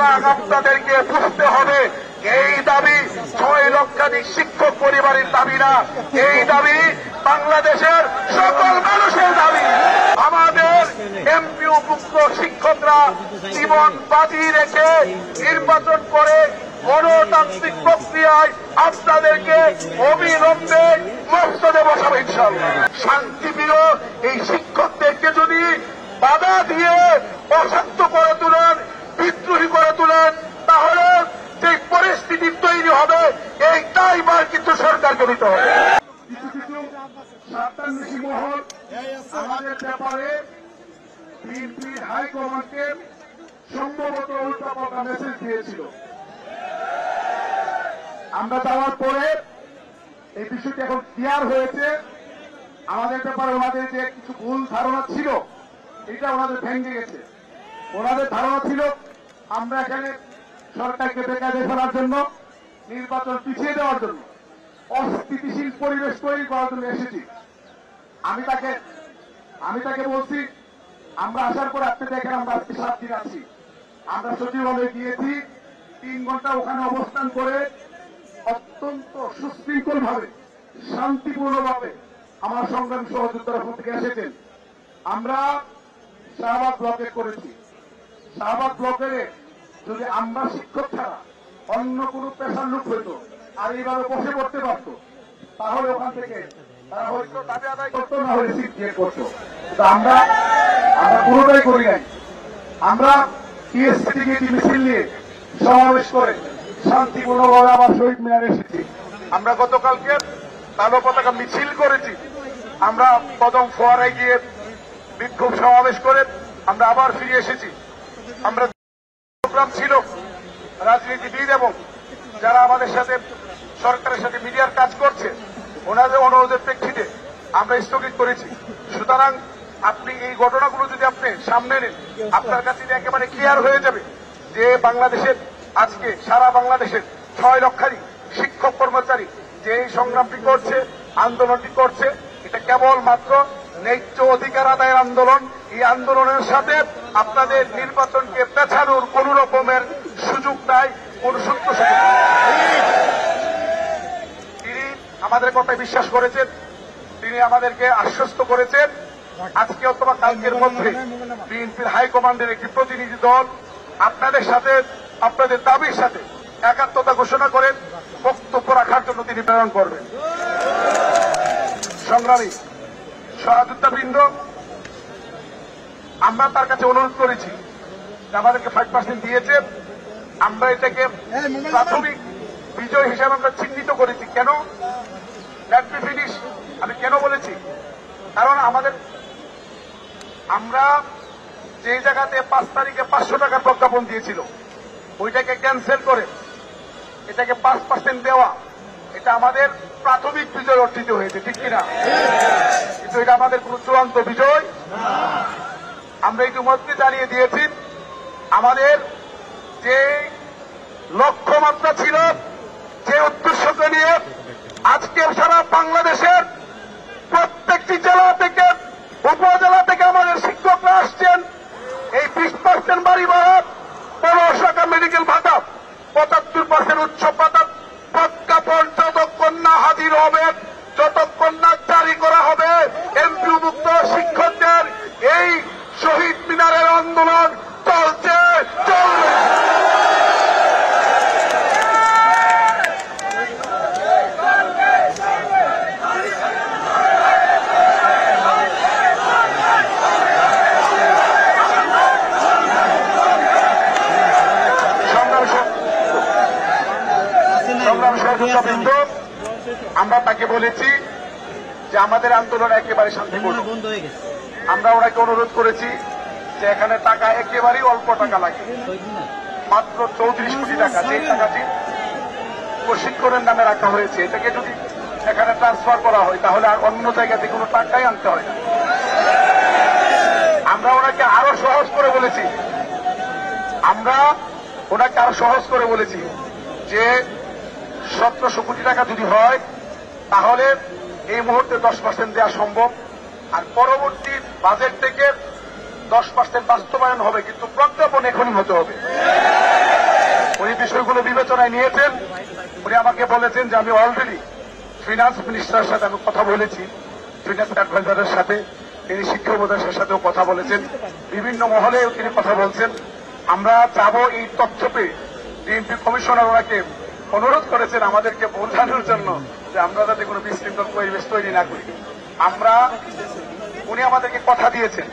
সুতরাং আপনাদেরকে বুঝতে হবে এই দাবি 6 লক্ষাধিক শিক্ষক পরিবারের দাবি না, এই দাবি বাংলাদেশের সকল মানুষের দাবি। আমাদের এমপিওভুক্ত শিক্ষকরা জীবন বাজি রেখে নির্বাচন করে গণতান্ত্রিক প্রক্রিয়ায় আপনাদেরকে অবিলম্বে মসনদে বসাবো ইনশাআল্লাহ। শান্তিপ্রিয় এই শিক্ষকদেরকে যদি বাধা দিয়ে অশান্ত করে তোলেন, বিদ্রোহী করে তোলেন, তাহলে যে পরিস্থিতি তৈরি হবে এই দায়ভার কিন্তু সরকারকে নিতে হবে। কিছু কিছু স্বার্থান্বেষী মহল আমাদের ব্যাপারে বিএনপি হাইকমান্ডকে সম্ভবত উল্টাপাল্টা মেসেজ দিয়েছিল। আমরা যাওয়ার পরে এই বিষয়টি এখন ক্লিয়ার হয়েছে। আমাদের ব্যাপারে ওনাদের যে কিছু ভুল ধারণা ছিল এটা ওনাদের ভেঙে গেছে। ওনাদের ধারণা ছিল আমরা এখানে সরকারকে বেকায়দায় ফেলার জন্য, নির্বাচন পিছিয়ে দেওয়ার জন্য, অস্থিতিশীল পরিবেশ তৈরি করার জন্য এসেছি। আমি তাকে বলছি আমরা আসার পর আপনি দেখেন আমরা আজকে 7 দিন আছি। আমরা সচিবালয়ে গিয়েছি, 3 ঘন্টা ওখানে অবস্থান করে অত্যন্ত সুশৃঙ্খল ভাবে, শান্তিপূর্ণভাবে আমার সংগ্রামী সহযোদ্ধারা ওখান থেকে এসেছেন। আমরা শাহবাগ ব্লকে করেছি। শাহবাগ ব্লকে যদি আমরা শিক্ষক ছাড়া অন্য কোন পেশার লোক হইতো আর এইভাবে বসে পড়তে পারত, তাহলে ওখান থেকে তারা হয়তো দাবি আদায় করতো, না হলে সিট দিয়ে করতো। আমরা পুরোটাই করি নাই। আমরা টিএসসি থেকে মিছিল নিয়ে সমাবেশ করে শান্তিপূর্ণভাবে আবার শহীদ মিনারে এসেছি। আমরা গতকালকে কালো পতাকা মিছিল করেছি। আমরা কদম ফোয়ারায় গিয়ে বিক্ষোভ সমাবেশ করে আমরা আবার ফিরে এসেছি। আমরা প্রোগ্রাম ছিল রাজনীতিবিদ এবং যারা আমাদের সাথে সরকারের সাথে মিডিয়ার কাজ করছে ওনাদের অনুরোধের প্রেক্ষিতে আমরা স্থগিত করেছি। সুতরাং আপনি এই ঘটনাগুলো যদি আপনি সামনে নেন, আপনার কাছে একেবারে ক্লিয়ার হয়ে যাবে যে বাংলাদেশের আজকে সারা বাংলাদেশের 6 লক্ষাধিক শিক্ষক কর্মচারী যে এই সংগ্রামটি করছে, আন্দোলনটি করছে, এটা কেবলমাত্র ন্যায্য অধিকার আদায়ের আন্দোলন। এই আন্দোলনের সাথে আপনাদের নির্বাচনকে পেছানোর কোন রকমের সুযোগ নাই, কোন সূত্র সুযোগ নাই। তিনি আমাদের কথায় বিশ্বাস করেছেন, তিনি আমাদেরকে আশ্বস্ত করেছেন আজকে অথবা কালকের মধ্যে বিএনপির হাইকমান্ডের একটি প্রতিনিধি দল আপনাদের সাথে আপনাদের দাবির সাথে একাত্মতা ঘোষণা করেন বক্তব্য রাখার জন্য তিনি প্রেরণ করবেন। সংগ্রামী সহযোদ্ধাবৃন্দ, আমরা তার কাছে অনুরোধ করেছি যে আমাদেরকে 5% দিয়েছে, আমরা এটাকে প্রাথমিক বিজয় হিসেবে আমরা চিহ্নিত করেছি। কেন? Let me finish. আমি কেন বলেছি? কারণ আমরা যে জায়গাতে 5 তারিখে 500 টাকার প্রজ্ঞাপন দিয়েছিল ওইটাকে ক্যান্সেল করে এটাকে 5% দেওয়া, এটা আমাদের প্রাথমিক বিজয় অর্জিত হয়েছে, ঠিক কিনা? কিন্তু এটা আমাদের কোন চূড়ান্ত বিজয়। আমরা ইতিমধ্যে জানিয়ে দিয়েছি আমাদের যে লক্ষ্যমাত্রা ছিল, যে উদ্দেশ্যকে নিয়ে আজকে সারা বাংলাদেশের প্রত্যেকটি জেলা থেকে উপজেলা থেকে আমাদের শিক্ষকরা আসছেন। এই 20% বাড়ি ভাড়া, 15 টাকা মেডিকেল ভাতা, 75% উচ্চ ভাতা প্রজ্ঞাপন যতক্ষণ না হাজির হবে, যতক্ষণ না জারি করা হবে, এমপিওভুক্ত শিক্ষকদের এই শহীদ মিনারের আন্দোলন চলছে, চলবে। আমরা তাকে বলেছি যে আমাদের আন্দোলন একেবারে শান্তিপূর্ণ। আমরা ওনাকে অনুরোধ করেছি যে এখানে টাকা একেবারেই অল্প টাকা লাগে, মাত্র 34 কোটি টাকা। যে টাকাটি প্রশিক্ষণের নামে রাখা হয়েছে এটাকে যদি এখানে ট্রান্সফার করা হয় তাহলে আর অন্য জায়গা থেকে কোনো টাকাই আনতে হয় না। আমরা ওনাকে আরো সহজ করে বলেছি, যে 1700 কোটি টাকা যদি হয় তাহলে এই মুহূর্তে 10% দেওয়া সম্ভব, আর পরবর্তী বাজেট থেকে 10% বাস্তবায়ন হবে, কিন্তু প্রজ্ঞাপন এখনই হতে হবে। বিষয়গুলো বিবেচনায় নিয়েছেন। উনি আমাকে বলেছেন যে আমি অলরেডি ফিনান্স মিনিস্টারের সাথে আমি কথা বলেছি, ফিনান্স অ্যাডভাইজারের সাথে, তিনি শিক্ষা উপদেষ্টার সাথেও কথা বলেছেন, বিভিন্ন মহলেও তিনি কথা বলছেন। আমরা চাবো এই তথ্য পেয়ে ডিএমপি কমিশনার ওনাকে অনুরোধ করেছেন আমাদেরকে বোঝানোর জন্য যে আমরা যাতে কোনো বিশৃঙ্খল পরিবেশ তৈরি না করি। উনি আমাদেরকে কথা দিয়েছেন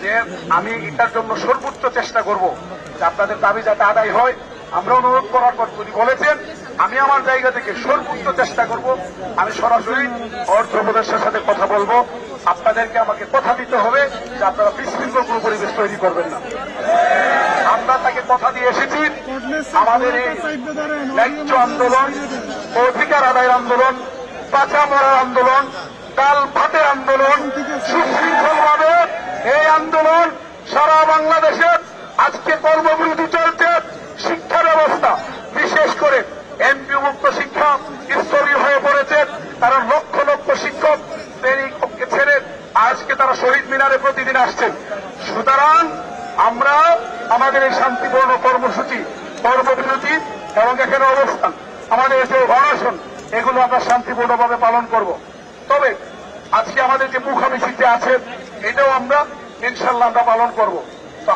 যে আমি এটার জন্য সর্বোচ্চ চেষ্টা করব যে আপনাদের দাবি যাতে আদায় হয়। আমরা অনুরোধ করার পর উনি বলেছেন আমি আমার জায়গা থেকে সর্বোচ্চ চেষ্টা করব, আমি সরাসরি অর্থ উপদেষ্টার সাথে কথা বলবো, আপনাদেরকে আমাকে কথা দিতে হবে যে আপনারা বিশৃঙ্খল কোনো পরিবেশ তৈরি করবেন না। আমরা তাকে কথা দিয়ে এসেছি আমাদের এই ন্যায্য আন্দোলন, অধিকার আদায়ের আন্দোলন, বাঁচা মরার আন্দোলন, ডাল ভাতের আন্দোলন, সুশৃঙ্খলভাবে এই আন্দোলন সারা বাংলাদেশে আজকে কর্মবিরতি চলছে। শিক্ষা ব্যবস্থা বিশেষ করে এমপিওভুক্ত শিক্ষা স্থবির হয়ে পড়েছে, কারণ লক্ষ লক্ষ শিক্ষক শ্রেণীকক্ষে ছেড়ে আজকে তারা শহীদ মিনারে প্রতিদিন আসছেন। সুতরাং আমরা আমাদের এই শান্তিপূর্ণ কর্মসূচি, কর্মবিরতি এবং এখানে অবস্থান, আমাদের যে অনশন, এগুলো আমরা শান্তিপূর্ণভাবে পালন করব। তবে আজকে আমাদের যে মুখামিছিতে আছে এটাও আমরা ইনশাল্লাহ আমরা পালন করব। তো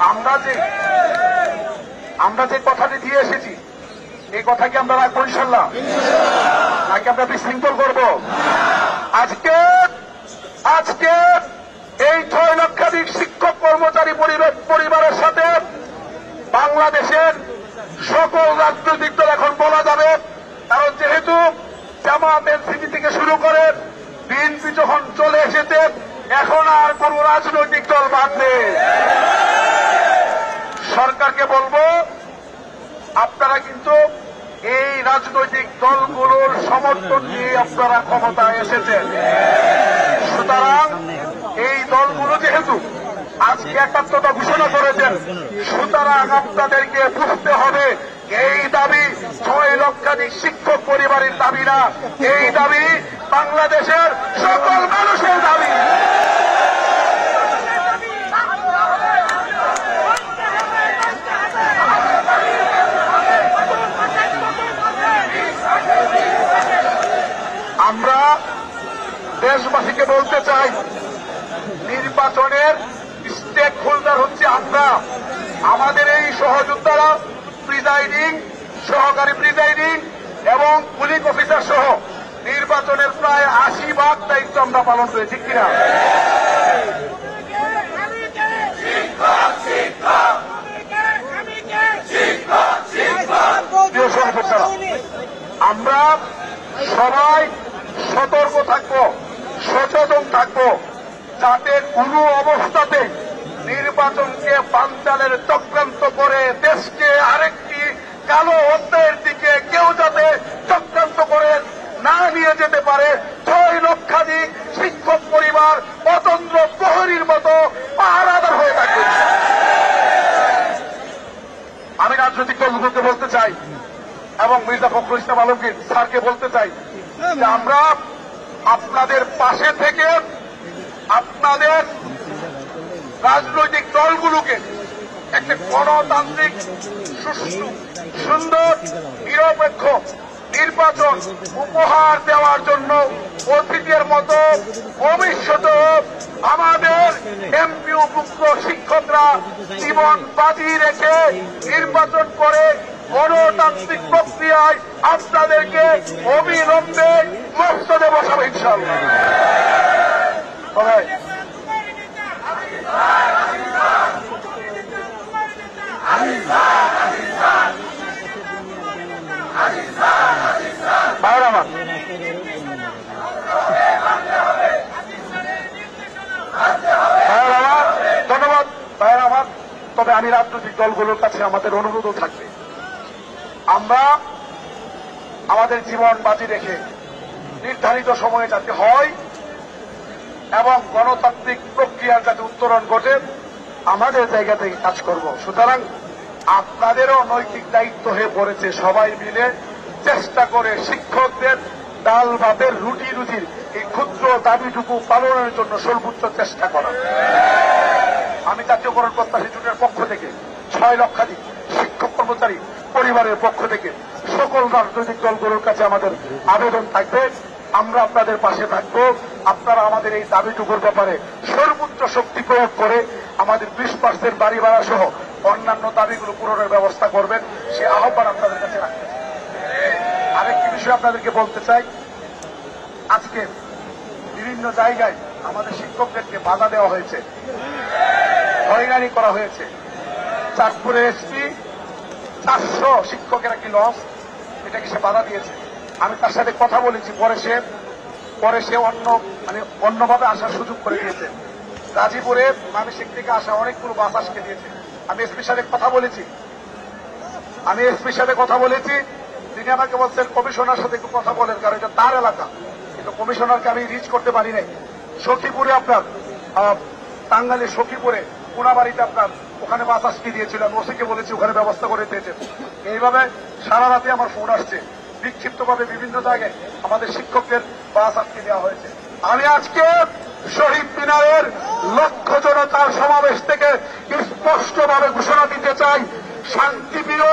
আমরা যে কথাটি দিয়ে এসেছি এই কথা কি আমরা রাখবো ইনশাল্লাহ, নাকি আমরা বিশৃঙ্খল করব? আজকে এই 6 লক্ষাধিক শিক্ষক কর্মচারী পরিবারের সাথে বাংলাদেশের সকল রাজনৈতিক দল এখন বলা যাবে, কারণ যেহেতু জামাত এনসিপি থেকে শুরু করে বিএনপি যখন চলে এসেছে, এখন আর কোন রাজনৈতিক দল বাদ নেই। সরকারকে বলবো আপনারা কিন্তু এই রাজনৈতিক দলগুলোর সমর্থন নিয়ে আপনারা ক্ষমতায় এসেছেন। সুতরাং এই দলগুলো যেহেতু আজকে একাত্মতা ঘোষণা করেছেন, সুতরাং আপনাদেরকে বুঝতে হবে এই দাবি 6 লক্ষাধিক শিক্ষক পরিবারের দাবি না, এই দাবি বাংলাদেশের সকল মানুষের দাবি। আমরা দেশবাসীকে বলতে চাই নির্বাচনের স্টেক হোল্ডার হচ্ছে আমরা। আমাদের এই সহযোদ্ধারা প্রিজাইডিং, সহকারী প্রিজাইডিং এবং পুলিশ অফিসার সহ নির্বাচনের প্রায় 80% দায়িত্ব আমরা পালন করি, ঠিক কিনা? আমরা সবাই সতর্ক থাকবো, সচেতন থাকবো, যাতে কোনো অবস্থাতে নির্বাচনকে বানচালের চক্রান্ত করে দেশকে আরেকটি কালো অধ্যায়ের দিকে কেউ যাতে চক্রান্ত করে না নিয়ে যেতে পারে। 6 লক্ষাধিক শিক্ষক পরিবার অতন্ত্র প্রহরীর মতো পাহারাদার হয়ে থাকবে। আমি রাজনৈতিক দলগুলোকে বলতে চাই এবং মির্জা ফখরুল ইসলাম আলমগীর স্যারকে বলতে চাই যে আমরা আপনাদের পাশে থেকে আপনাদের রাজনৈতিক দলগুলোকে একটা গণতান্ত্রিক, সুষ্ঠু, সুন্দর, নিরপেক্ষ নির্বাচন উপহার দেওয়ার জন্য অতীতের মতো ভবিষ্যতে আমাদের এমপিওভুক্ত শিক্ষকরা জীবন বাজি রেখে নির্বাচন করে গণতান্ত্রিক প্রক্রিয়ায় আপনাদেরকে অবিলম্বে মসনদে বসাবো ইনশাআল্লাহ। ধন্যবাদ ভাইয়ের আমার। তবে আমি রাজনৈতিক দলগুলোর কাছে আমাদের অনুরোধও থাকবে, আমরা আমাদের জীবন বাজি রেখে নির্ধারিত সময়ে যাতে হয় এবং গণতান্ত্রিক প্রক্রিয়ার যাতে উত্তরণ ঘটে আমাদের জায়গা থেকে কাজ করব। সুতরাং আপনাদেরও নৈতিক দায়িত্ব হয়ে পড়েছে সবাই মিলে চেষ্টা করে শিক্ষকদের ডাল ভাতের রুটি রুজির এই ক্ষুদ্র দাবিটুকু পালনের জন্য সর্বোচ্চ চেষ্টা করা। আমি জাতীয়করণ প্রত্যাশী জোটের পক্ষ থেকে 6 লক্ষাধিক শিক্ষক কর্মচারী পরিবারের পক্ষ থেকে সকল রাজনৈতিক দলগুলোর কাছে আমাদের আবেদন থাকবে, আমরা আপনাদের পাশে থাকবো। আপনারা আমাদের এই দাবিটুকুর ব্যাপারে সর্বোচ্চ শক্তি প্রয়োগ করে আমাদের 20% বাড়ি ভাড়া সহ অন্যান্য দাবিগুলো পূরণের ব্যবস্থা করবেন, সে আহ্বান আপনাদের কাছে রাখতে চাই। আরেকটি বিষয় আপনাদেরকে বলতে চাই, আজকে বিভিন্ন জায়গায় আমাদের শিক্ষকদেরকে বাধা দেওয়া হয়েছে, হয়রানি করা হয়েছে। চাঁদপুরে এসপি 400 শিক্ষকের একটি লস, এটাকে সে বাধা দিয়েছে। আমি তার সাথে কথা বলেছি, পরে সে অন্যভাবে আসার সুযোগ করে দিয়েছে। গাজীপুরে মানসিক থেকে আসা অনেকগুলো বাস আজকে দিয়েছে। আমি এসপির সাথে কথা বলেছি, তিনি আমাকে বলছেন কমিশনার সাথে একটু কথা বলেন, কারণ এটা তার এলাকা, কিন্তু কমিশনারকে আমি রিচ করতে পারি নাই। সখীপুরে আপনার টাঙ্গাইলের সখীপুরে কোনাবাড়িতে আপনার ওখানে বাস আটকে দিয়েছিল, আমি ওসিকে বলেছি ওখানে ব্যবস্থা করে দিয়েছেন। এইভাবে সারা রাতে আমার ফোন আসছে, বিক্ষিপ্তভাবে বিভিন্ন জায়গায় আমাদের শিক্ষকদের বাস আটকে দেওয়া হয়েছে। আমি আজকে শহীদ মিনারের লক্ষ জনতার সমাবেশ থেকে স্পষ্টভাবে ঘোষণা দিতে চাই, শান্তিপ্রিয়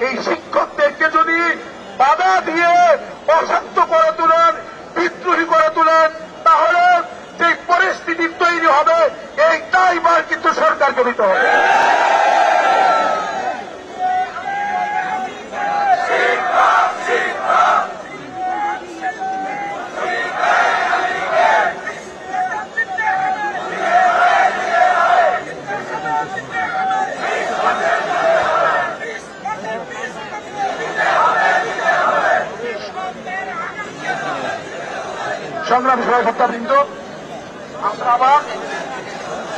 এই শিক্ষকদেরকে যদি বাধা দিয়ে অশান্ত করে তুলেন, বিদ্রোহী করে তুলেন, তাহলে যে পরিস্থিতি তৈরি হবে এই দায়ভার কিন্তু সরকারকে নিতে হবে। সংগ্রামী সভাপতিবৃন্দ, আমরা আবার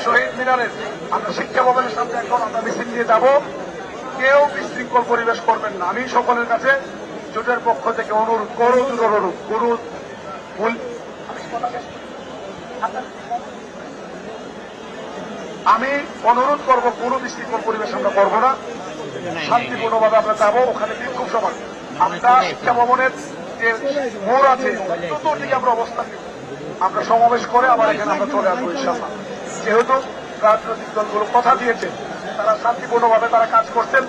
শহীদ মিনারের আমরা শিক্ষা ভবনের সামনে এখন আমরা মিছিল নিয়ে যাব। কেউ বিশৃঙ্খল পরিবেশ করবেন না। আমি সকলের কাছে জোটের পক্ষ থেকে অনুরোধ করব, কোনো বিশৃঙ্খল পরিবেশ আমরা করবো না, শান্তিপূর্ণভাবে আমরা যাবো। ওখানে বিক্ষোভ সভা আমরা শিক্ষা ভবনের যে মোড় আছে চতুর্দিকে আমরা অবস্থান নিব, আমরা সমাবেশ করে আবার এখানে আমরা চলে আসবো ইনশাআল্লাহ। যেহেতু রাজনৈতিক দলগুলো কথা দিয়েছে, তারা শান্তিপূর্ণভাবে তারা কাজ করছেন,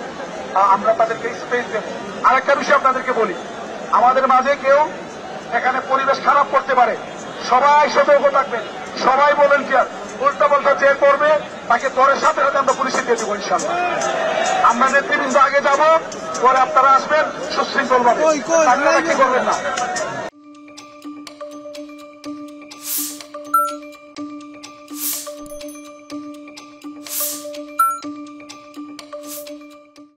আমরা তাদেরকে স্পেস দেব। আরেকটা বিষয় আপনাদেরকে বলি, আমাদের মাঝে কেউ এখানে পরিবেশ খারাপ করতে পারে, সবাই সতর্ক থাকবেন, সবাই ভলান্টিয়ার, উল্টা পাল্টা যে করবে তাকে দরের সাথে সাথে আমরা পুলিশে দিয়ে দেবো ইনশাআল্লাহ। আমরা নেতৃবৃন্দ আগে যাব, পরে আপনারা আসবেন সুশৃঙ্খলভাবে, কি করবেন না।